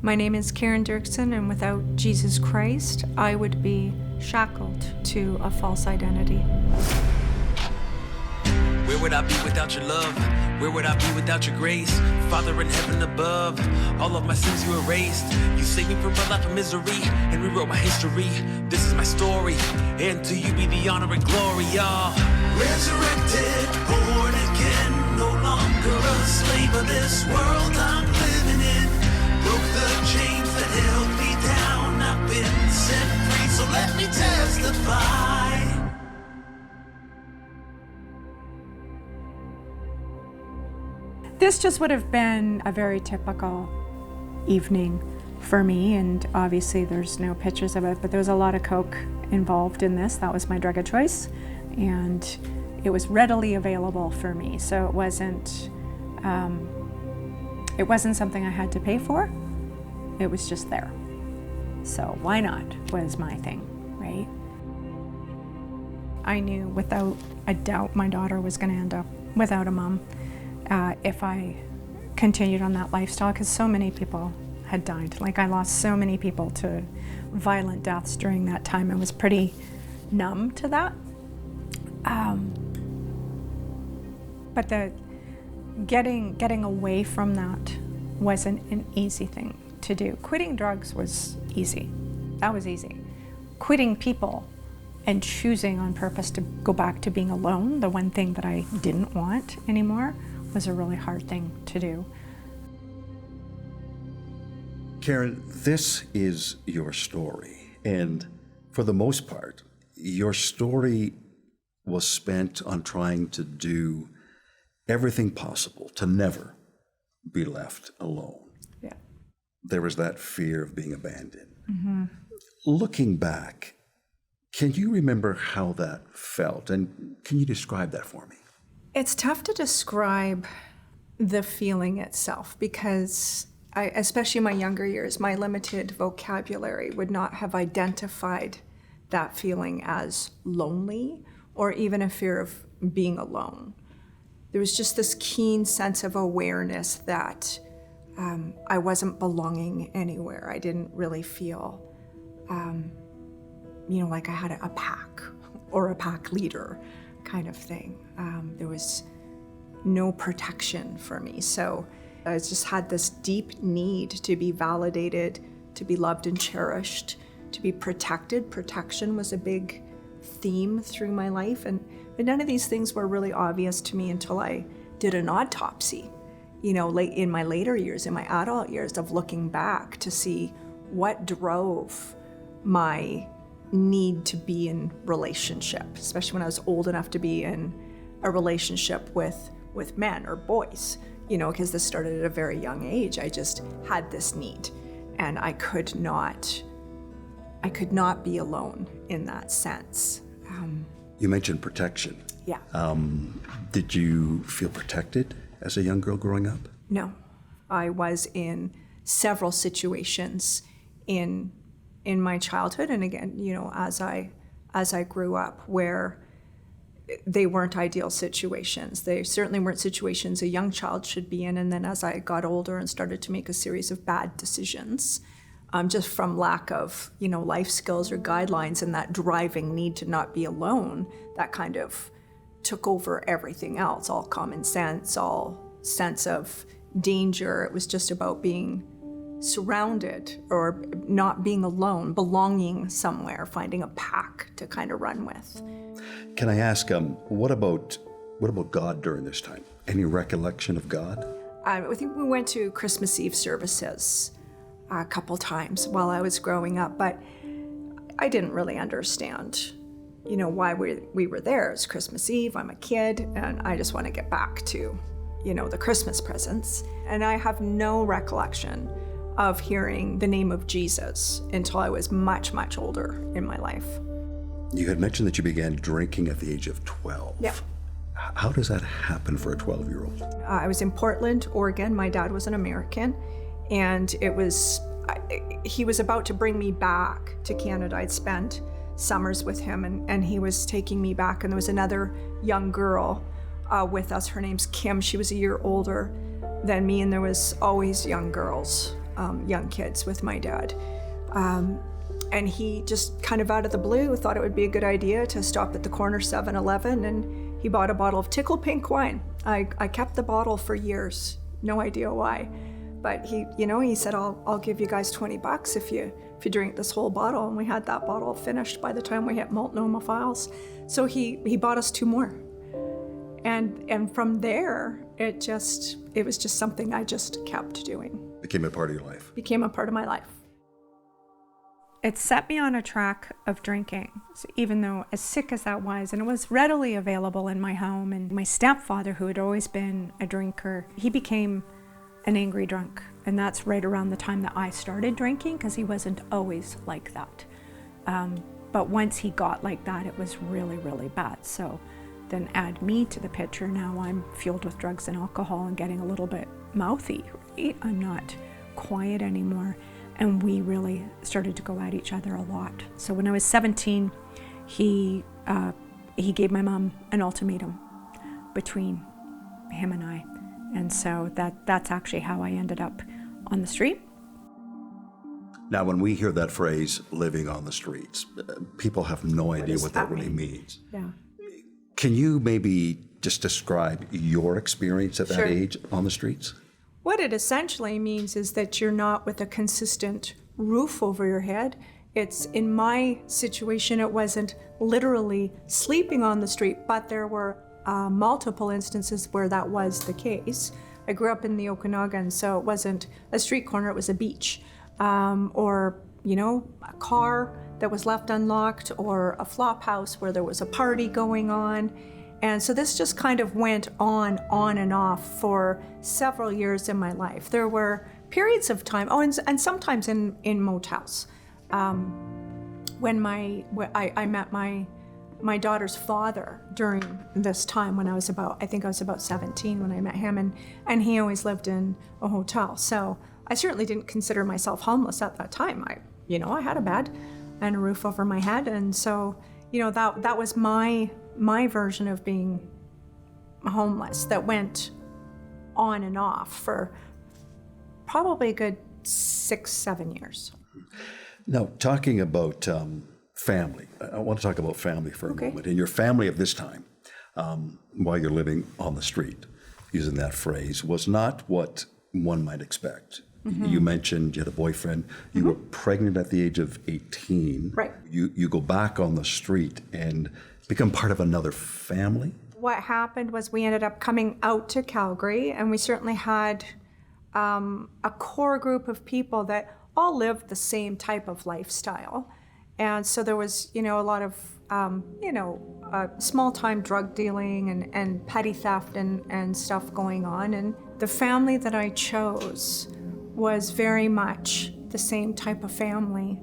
My name is Karen Doerksen, and without Jesus Christ, I would be shackled to a false identity. Where would I be without your love? Where would I be without your grace? Father in heaven above, all of my sins you erased. You saved me from a life of misery and rewrote my history. This is my story, and to you be the honor and glory, y'all. Resurrected, born again, no longer a slave of this world I'm living in. Broke the chains that held me down, I've been set free, so let me testify. This just would have been a very typical evening for me, and obviously there's no pictures of it, but there was a lot of coke involved in this. That was my drug of choice, and it was readily available for me, so it wasn't something I had to pay for. It was just there. So why not was my thing, right? I knew without a doubt my daughter was going to end up without a mom if I continued on that lifestyle, because so many people had died. Like, I lost so many people to violent deaths during that time. I was pretty numb to that. But the getting away from that wasn't an easy thing to do. Quitting drugs was easy. That was easy. Quitting people and choosing on purpose to go back to being alone, the one thing that I didn't want anymore, was a really hard thing to do. Karen, this is your story, and for the most part, your story was spent on trying to do everything possible to never be left alone. Yeah. There was that fear of being abandoned. Mm-hmm. Looking back, can you remember how that felt, and can you describe that for me? It's tough to describe the feeling itself, because especially in my younger years, my limited vocabulary would not have identified that feeling as lonely or even a fear of being alone. There was just this keen sense of awareness that I wasn't belonging anywhere. I didn't really feel, like I had a pack or a pack leader kind of thing. There was no protection for me. So I just had this deep need to be validated, to be loved and cherished, to be protected. Protection was a big theme through my life. But none of these things were really obvious to me until I did an autopsy, late in my later years, in my adult years, of looking back to see what drove my need to be in relationship, especially when I was old enough to be in a relationship with men or boys, because this started at a very young age. I just had this need, and I could not be alone in that sense. You mentioned protection. Yeah. Did you feel protected as a young girl growing up? No. I was in several situations in my childhood, and again, as I grew up, where they weren't ideal situations. They certainly weren't situations a young child should be in. And then as I got older and started to make a series of bad decisions, just from lack of, life skills or guidelines, and that driving need to not be alone, that kind of took over everything else, all common sense, all sense of danger. It was just about being surrounded or not being alone, belonging somewhere, finding a pack to kind of run with. Can I ask, what about God during this time? Any recollection of God? I think we went to Christmas Eve services a couple times while I was growing up, but I didn't really understand, why we were there. It's Christmas Eve, I'm a kid, and I just want to get back to, the Christmas presents. And I have no recollection of hearing the name of Jesus until I was much, much older in my life. You had mentioned that you began drinking at the age of 12. Yeah. How does that happen for a 12-year-old? I was in Portland, Oregon. My dad was an American, and he was about to bring me back to Canada. I'd spent summers with him, and he was taking me back, and there was another young girl with us. Her name's Kim. She was a year older than me, and there was always young girls young kids with my dad. And he just kind of out of the blue thought it would be a good idea to stop at the corner 7-Eleven, and he bought a bottle of Tickle Pink wine. I kept the bottle for years, no idea why. But he said, I'll give you guys $20 if you drink this whole bottle. And we had that bottle finished by the time we hit Multnomah Falls. So he bought us 2 more. And from there, it was just something I just kept doing. Became a part of your life. Became a part of my life. It set me on a track of drinking, so even though as sick as that was, and it was readily available in my home. And my stepfather, who had always been a drinker, he became an angry drunk. And that's right around the time that I started drinking, because he wasn't always like that. But once he got like that, it was really, really bad. So then add me to the picture. Now I'm fueled with drugs and alcohol and getting a little bit mouthy, right? I'm not quiet anymore. And we really started to go at each other a lot. So when I was 17, he gave my mom an ultimatum between him and I. And so that's actually how I ended up on the street. Now, when we hear that phrase, living on the streets, people have no idea what that really means. Yeah. Can you maybe just describe your experience at that Sure. age on the streets? What it essentially means is that you're not with a consistent roof over your head. It's, in my situation, it wasn't literally sleeping on the street, but there were multiple instances where that was the case. I grew up in the Okanagan, so it wasn't a street corner, it was a beach. Or, a car that was left unlocked, or a flop house where there was a party going on. And so this just kind of went on and off for several years in my life. There were periods of time, and sometimes in motels. When I met my daughter's father during this time when I was about 17 when I met him, and he always lived in a hotel. So I certainly didn't consider myself homeless at that time. I had a bed and a roof over my head, and so that was my version of being homeless that went on and off for probably a good 6-7 years. Now, talking about family, I want to talk about family for a moment. And your family of this time, while you're living on the street, using that phrase, was not what one might expect. Mm-hmm. You mentioned you had a boyfriend. You mm-hmm. were pregnant at the age of 18. Right. You go back on the street and become part of another family. What happened was we ended up coming out to Calgary, and we certainly had a core group of people that all lived the same type of lifestyle. And so there was, a lot of, small-time drug dealing and petty theft and stuff going on. And the family that I chose was very much the same type of family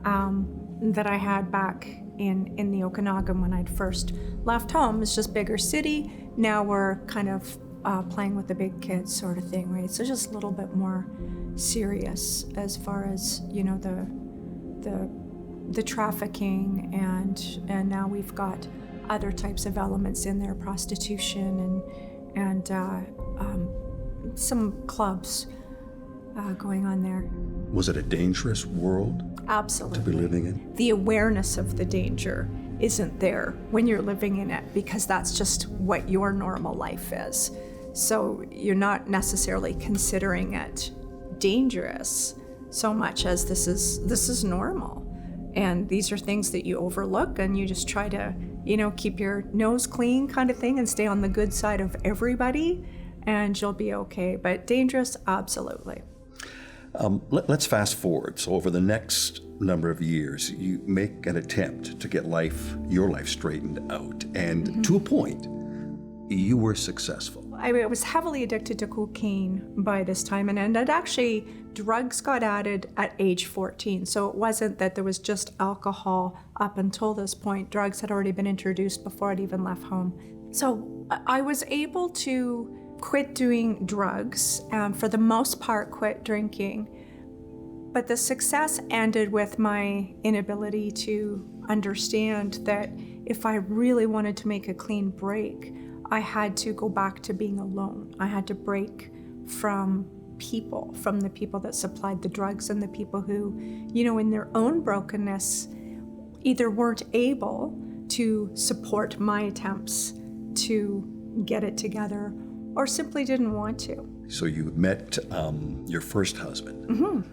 that I had back in the Okanagan when I'd first left home. It's just bigger city. Now we're kind of playing with the big kids sort of thing, right? So just a little bit more serious as far as, the trafficking, and now we've got other types of elements in there, prostitution and some clubs going on there. Was it a dangerous world? Absolutely. To be living in? The awareness of the danger isn't there when you're living in it, because that's just what your normal life is. So you're not necessarily considering it dangerous so much as this is normal. And these are things that you overlook, and you just try to, keep your nose clean kind of thing and stay on the good side of everybody, and you'll be okay. But dangerous, absolutely. Let's fast forward. So over the next number of years, you make an attempt to get your life straightened out. And mm-hmm. to a point, you were successful. I was heavily addicted to cocaine by this time, and actually drugs got added at age 14. So it wasn't that there was just alcohol up until this point. Drugs had already been introduced before I'd even left home. So I was able to quit doing drugs, for the most part quit drinking. But the success ended with my inability to understand that if I really wanted to make a clean break, I had to go back to being alone. I had to break from people, from the people that supplied the drugs and the people who, in their own brokenness, either weren't able to support my attempts to get it together or simply didn't want to. So you met your first husband,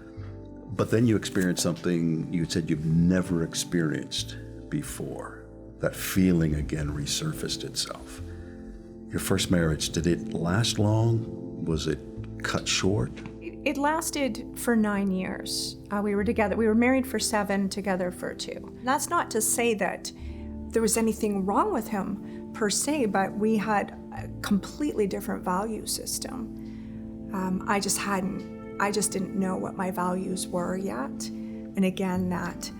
but then you experienced something you said you've never experienced before. That feeling again resurfaced itself. Your first marriage, did it last long? Was it cut short? It lasted for 9 years. We were together. We were married for 7, together for 2. That's not to say that there was anything wrong with him per se, but we had a completely different value system. I just didn't know what my values were yet. And again, that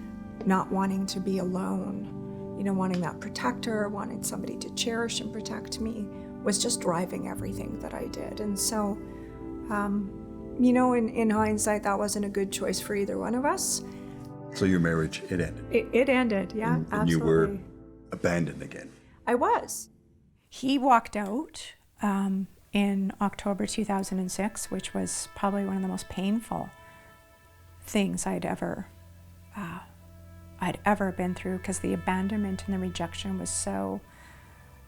not wanting to be alone, wanting that protector, wanting somebody to cherish and protect me was just driving everything that I did. And so, in hindsight, that wasn't a good choice for either one of us. So your marriage, it ended. It ended, yeah, and absolutely. You were abandoned again. I was. He walked out in October 2006, which was probably one of the most painful things I'd ever been through, because the abandonment and the rejection was so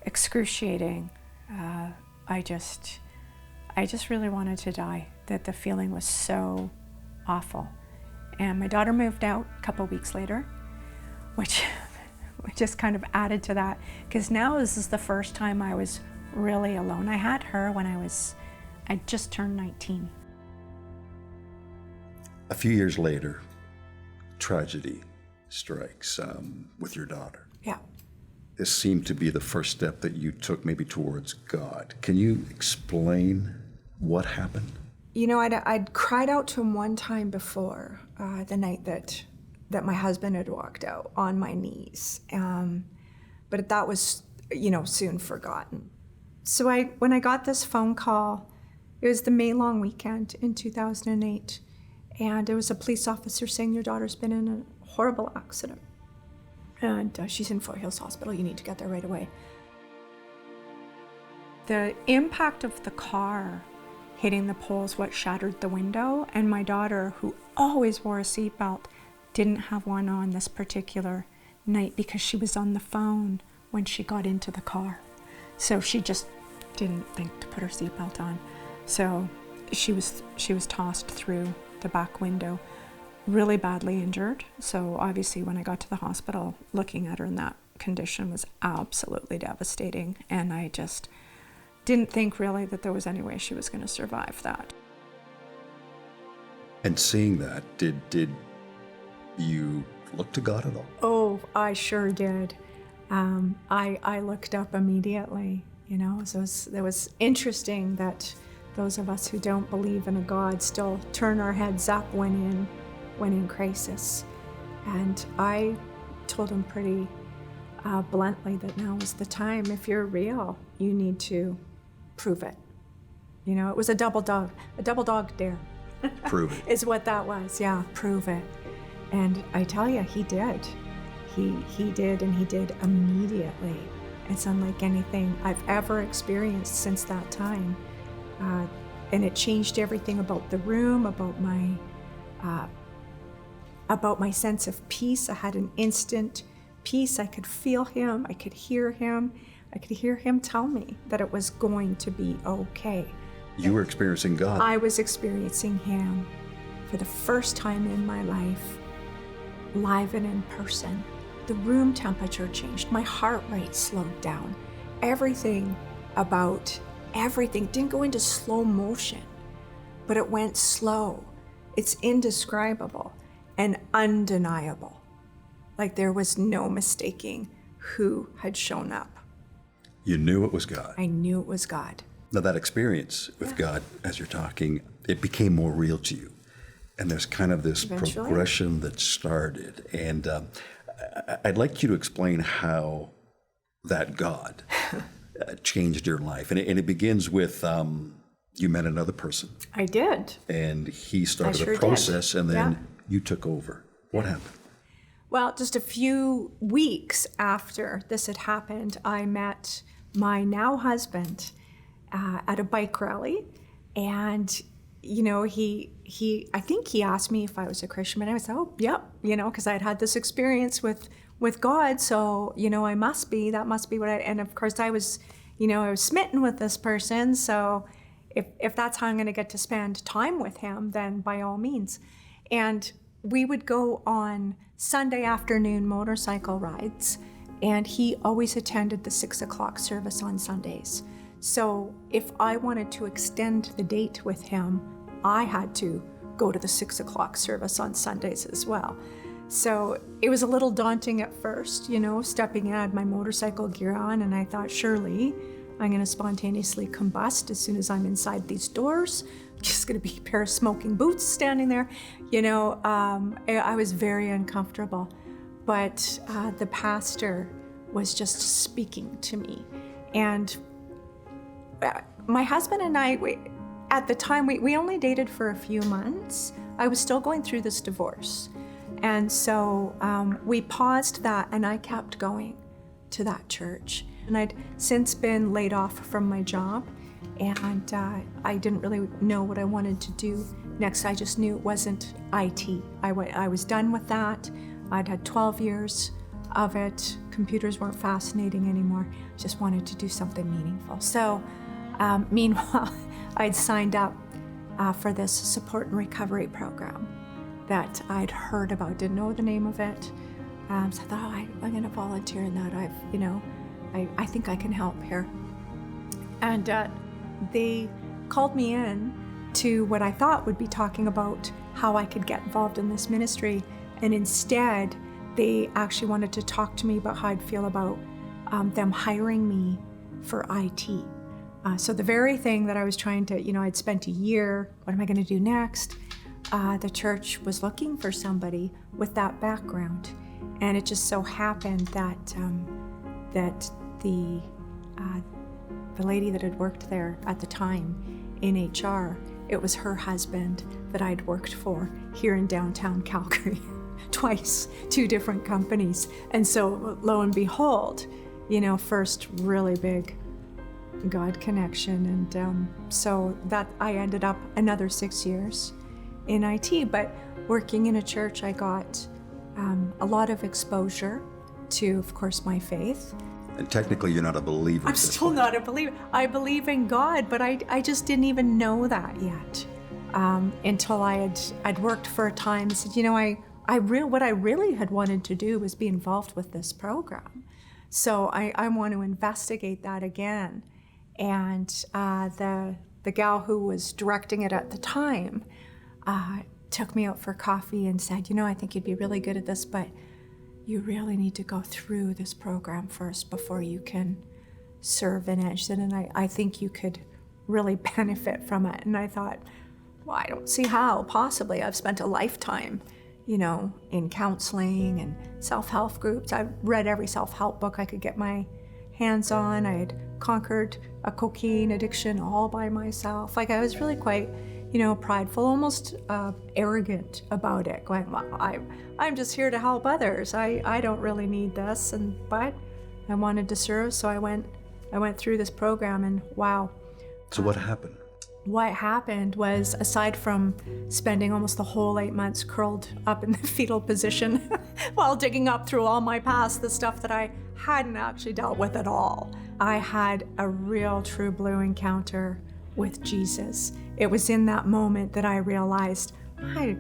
excruciating. I just really wanted to die. That the feeling was so awful. And my daughter moved out a couple weeks later, which just kind of added to that, because now this is the first time I was really alone. I had her when I just turned 19. A few years later, tragedy strikes with your daughter. Yeah. This seemed to be the first step that you took maybe towards God. Can you explain what happened? I'd cried out to him one time before, the night that my husband had walked out, on my knees. But that was, soon forgotten. So when I got this phone call, it was the May long weekend in 2008, and there was a police officer saying, your daughter's been in a horrible accident, and she's in Fort Hills Hospital, you need to get there right away. The impact of the car hitting the poles, what shattered the window, and my daughter, who always wore a seatbelt, didn't have one on this particular night because she was on the phone when she got into the car. So she just didn't think to put her seatbelt on. So she was tossed through the back window, really badly injured. So obviously when I got to the hospital, looking at her in that condition was absolutely devastating. And I just didn't think really that there was any way she was going to survive that. And seeing that, did you look to God at all? Oh, I sure did. I looked up immediately, so it was interesting that those of us who don't believe in a God still turn our heads up when in crisis. And I told him pretty bluntly that now is the time. If you're real, you need to prove it. It was a double dog dare. Prove it. Is what that was. Yeah, prove it. And I tell you, he did. He did, and he did immediately. It's unlike anything I've ever experienced since that time. And it changed everything about the room, about my sense of peace. I had an instant peace. I could feel him. I could hear him. I could hear him tell me that it was going to be okay. You were experiencing God. I was experiencing him for the first time in my life, live and in person. The room temperature changed. My heart rate slowed down. Everything didn't go into slow motion, but it went slow. It's indescribable and undeniable. Like there was no mistaking who had shown up. You knew it was God. I knew it was God. Now that experience with God, as you're talking, it became more real to you. And there's kind of this Eventually. progression that started. And I'd like you to explain how that God changed your life. And it begins with you met another person. I did. And he started I sure a process, did. and then Yeah. you took over. What happened? Well, just a few weeks after this had happened, I met my now husband at a bike rally, and I think he asked me if I was a Christian, and I was, oh, yep, because I'd had this experience with God, so, I must be, that must be what and of course I was smitten with this person, so if that's how I'm going to get to spend time with him, then by all means. And we would go on Sunday afternoon motorcycle rides, and he always attended the 6:00 service on Sundays. So if I wanted to extend the date with him, I had to go to the 6:00 service on Sundays as well. So it was a little daunting at first, stepping in. I had my motorcycle gear on, and I thought, surely I'm going to spontaneously combust as soon as I'm inside these doors. Just going to be a pair of smoking boots standing there. I was very uncomfortable. But the pastor was just speaking to me. And my husband and I, at the time, we only dated for a few months. I was still going through this divorce. And so we paused that, and I kept going to that church. And I'd since been laid off from my job, and I didn't really know what I wanted to do next. I just knew it wasn't IT. I was done with that. I'd had 12 years of it. Computers weren't fascinating anymore. I just wanted to do something meaningful. So meanwhile, I'd signed up for this support and recovery program that I'd heard about, didn't know the name of it. So I thought, I'm going to volunteer in that. I think I can help here. And they called me in to what I thought would be talking about how I could get involved in this ministry. And instead, they actually wanted to talk to me about how I'd feel about them hiring me for IT. So the very thing that I was trying to, I'd spent a year, what am I going to do next? The church was looking for somebody with that background. And it just so happened that the lady that had worked there at the time in HR, it was her husband that I'd worked for here in downtown Calgary twice, 2 different companies. And so lo and behold, first really big God connection. And so that I ended up another 6 years in IT, but working in a church, I got a lot of exposure to, of course, my faith. And technically, you're not a believer. I'm still not a believer. I believe in God, but I just didn't even know that yet until I'd worked for a time and said, what I really had wanted to do was be involved with this program. So I want to investigate that again. And the gal who was directing it at the time took me out for coffee and said, I think you'd be really good at this, but you really need to go through this program first before you can serve in it. She said, and I think you could really benefit from it. And I thought, well, I don't see how, possibly. I've spent a lifetime, in counseling and self-help groups. I've read every self-help book I could get my hands on. I had conquered a cocaine addiction all by myself. I was really quite, prideful, almost arrogant about it, going, well, I'm just here to help others. I don't really need this, but I wanted to serve, so I went through this program, and wow. So what happened? What happened was, aside from spending almost the whole 8 months curled up in the fetal position while digging up through all my past, the stuff that I hadn't actually dealt with at all, I had a real true blue encounter with Jesus. It was in that moment that I realized, I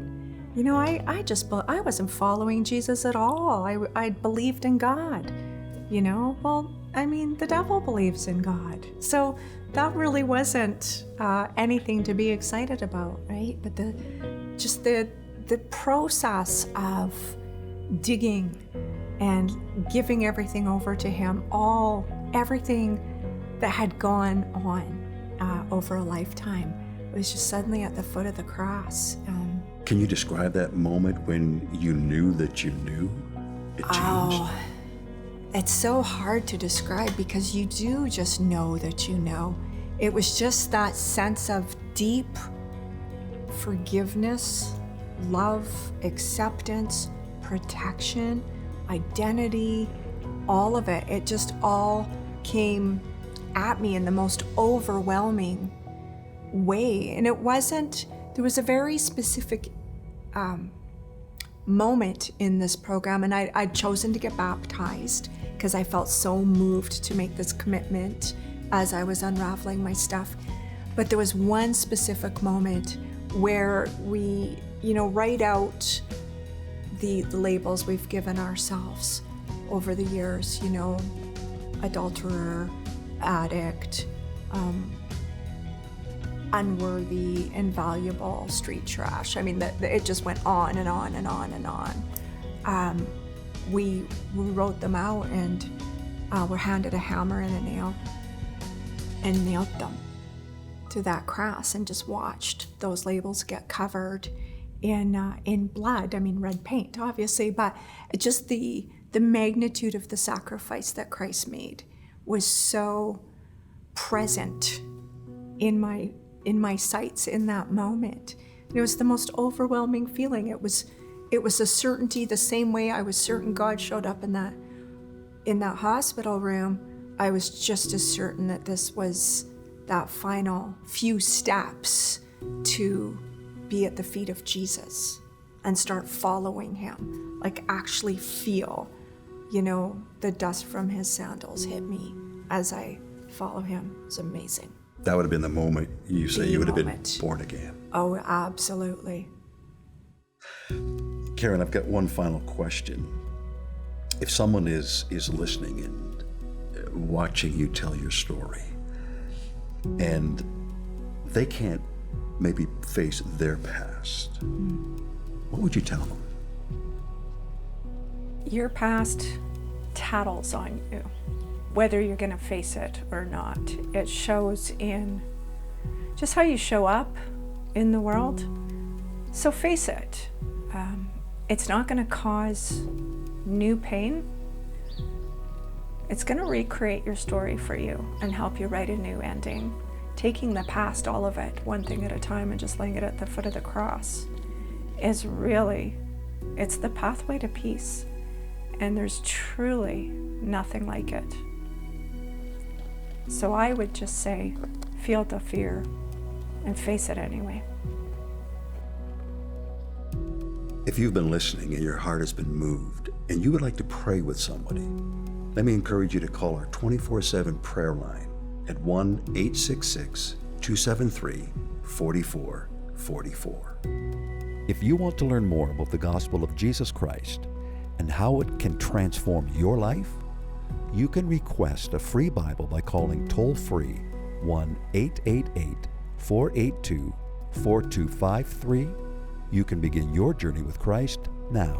wasn't following Jesus at all. I believed in God, the devil believes in God. So that really wasn't anything to be excited about, right? But the process of digging and giving everything over to him, everything that had gone on over a lifetime, was just suddenly at the foot of the cross. Can you describe that moment when you knew that you knew it changed? Oh, it's so hard to describe, because you do just know that you know. It was just that sense of deep forgiveness, love, acceptance, protection, identity, all of it. It just all came at me in the most overwhelming way. And it wasn't There was a very specific moment in this program, and I'd chosen to get baptized because I felt so moved to make this commitment as I was unraveling my stuff. But there was one specific moment where we, write out the labels we've given ourselves over the years, adulterer, addict, unworthy, invaluable, street trash. I mean, it just went on and on and on and on. We wrote them out and were handed a hammer and a nail and nailed them to that cross and just watched those labels get covered in blood. I mean, red paint, obviously, but just the magnitude of the sacrifice that Christ made was so present in my sights in that moment. And it was the most overwhelming feeling. It was a certainty, the same way I was certain God showed up in that hospital room. I was just as certain that this was that final few steps to be at the feet of Jesus and start following him, like actually feel, the dust from his sandals hit me as I follow him. It's amazing. That would have been the moment you say you would have been born again. Oh, absolutely. Karen, I've got one final question. If someone is listening and watching you tell your story, and they can't maybe face their past, what would you tell them? Your past tattles on you, whether you're going to face it or not. It shows in just how you show up in the world. So face it. It's not going to cause new pain. It's going to recreate your story for you and help you write a new ending. Taking the past, all of it, one thing at a time, and just laying it at the foot of the cross is really, it's the pathway to peace. And there's truly nothing like it. So I would just say, feel the fear and face it anyway. If you've been listening and your heart has been moved and you would like to pray with somebody, let me encourage you to call our 24/7 prayer line at 1-866-273-4444. If you want to learn more about the gospel of Jesus Christ and how it can transform your life, you can request a free Bible by calling toll-free 1-888-482-4253. You can begin your journey with Christ now.